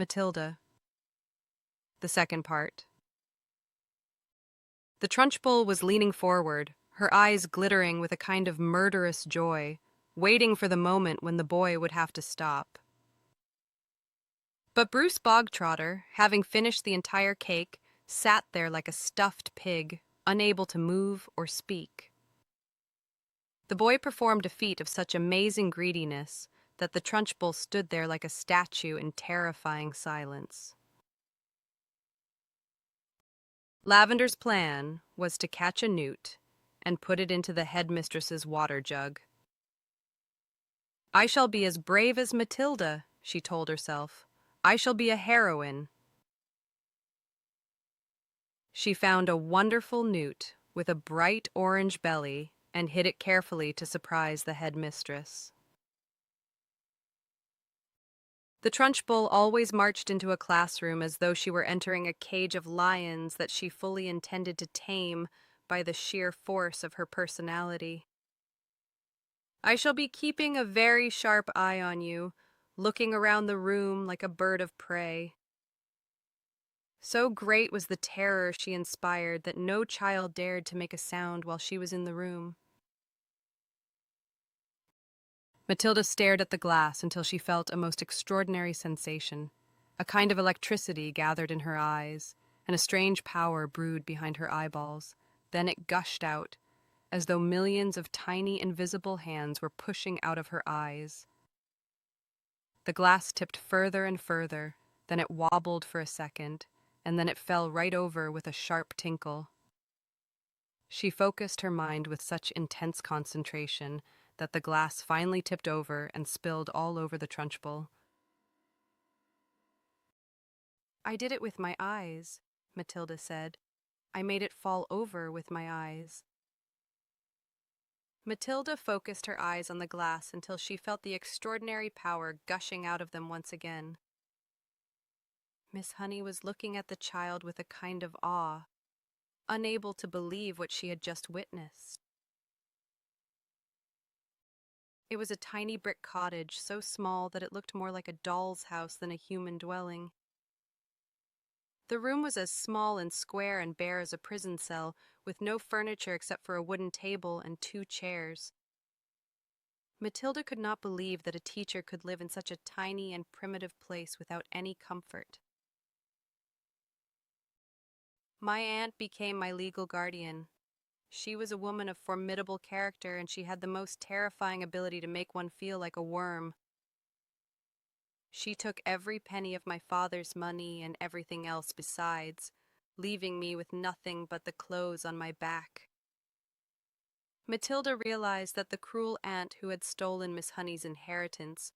Matilda. The second part. The Trunchbull was leaning forward, her eyes glittering with a kind of murderous joy, waiting for the moment when the boy would have to stop. But Bruce Bogtrotter, having finished the entire cake, sat there like a stuffed pig, unable to move or speak. The boy performed a feat of such amazing greediness that the Trunchbull stood there like a statue in terrifying silence. Lavender's plan was to catch a newt and put it into the headmistress's water jug. "I shall be as brave as Matilda," she told herself. "I shall be a heroine." She found a wonderful newt with a bright orange belly and hid it carefully to surprise the headmistress. The Trunchbull always marched into a classroom as though she were entering a cage of lions that she fully intended to tame by the sheer force of her personality. "I shall be keeping a very sharp eye on you, looking around the room like a bird of prey." So great was the terror she inspired that no child dared to make a sound while she was in the room. Matilda stared at the glass until she felt a most extraordinary sensation. A kind of electricity gathered in her eyes, and a strange power brewed behind her eyeballs. Then it gushed out, as though millions of tiny invisible hands were pushing out of her eyes. The glass tipped further and further, then it wobbled for a second, and then it fell right over with a sharp tinkle. She focused her mind with such intense concentration that the glass finally tipped over and spilled all over the Trunchbull. "I did it with my eyes," Matilda said. "I made it fall over with my eyes." Matilda focused her eyes on the glass until she felt the extraordinary power gushing out of them once again. Miss Honey was looking at the child with a kind of awe, unable to believe what she had just witnessed. It was a tiny brick cottage, so small that it looked more like a doll's house than a human dwelling. The room was as small and square and bare as a prison cell, with no furniture except for a wooden table and 2 chairs. Matilda could not believe that a teacher could live in such a tiny and primitive place without any comfort. My aunt became my legal guardian. She was a woman of formidable character, and she had the most terrifying ability to make one feel like a worm. She took every penny of my father's money and everything else besides, leaving me with nothing but the clothes on my back. Matilda realized that the cruel aunt who had stolen Miss Honey's inheritance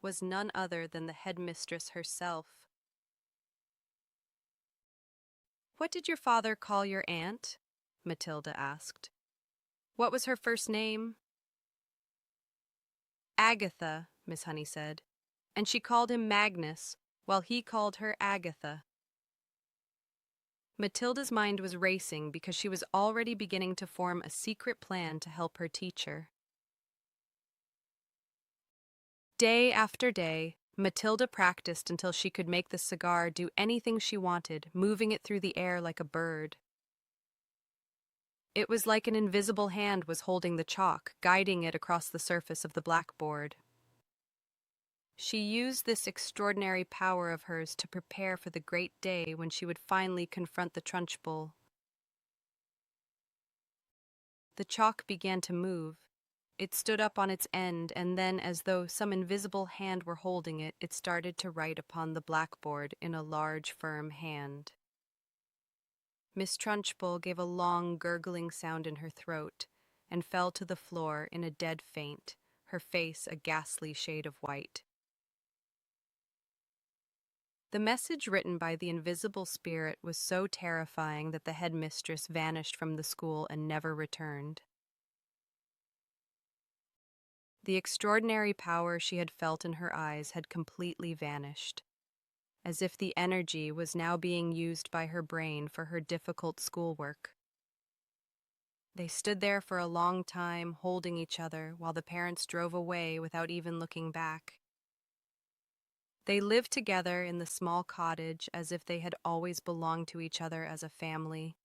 was none other than the headmistress herself. "What did your father call your aunt?" Matilda asked. "What was her first name?" "Agatha," Miss Honey said, "and she called him Magnus, while he called her Agatha." Matilda's mind was racing because she was already beginning to form a secret plan to help her teacher. Day after day, Matilda practiced until she could make the cigar do anything she wanted, moving it through the air like a bird. It was like an invisible hand was holding the chalk, guiding it across the surface of the blackboard. She used this extraordinary power of hers to prepare for the great day when she would finally confront the Trunchbull. The chalk began to move. It stood up on its end, and then, as though some invisible hand were holding it, it started to write upon the blackboard in a large, firm hand. Miss Trunchbull gave a long, gurgling sound in her throat and fell to the floor in a dead faint, her face a ghastly shade of white. The message written by the invisible spirit was so terrifying that the headmistress vanished from the school and never returned. The extraordinary power she had felt in her eyes had completely vanished, as if the energy was now being used by her brain for her difficult schoolwork. They stood there for a long time, holding each other, while the parents drove away without even looking back. They lived together in the small cottage as if they had always belonged to each other as a family.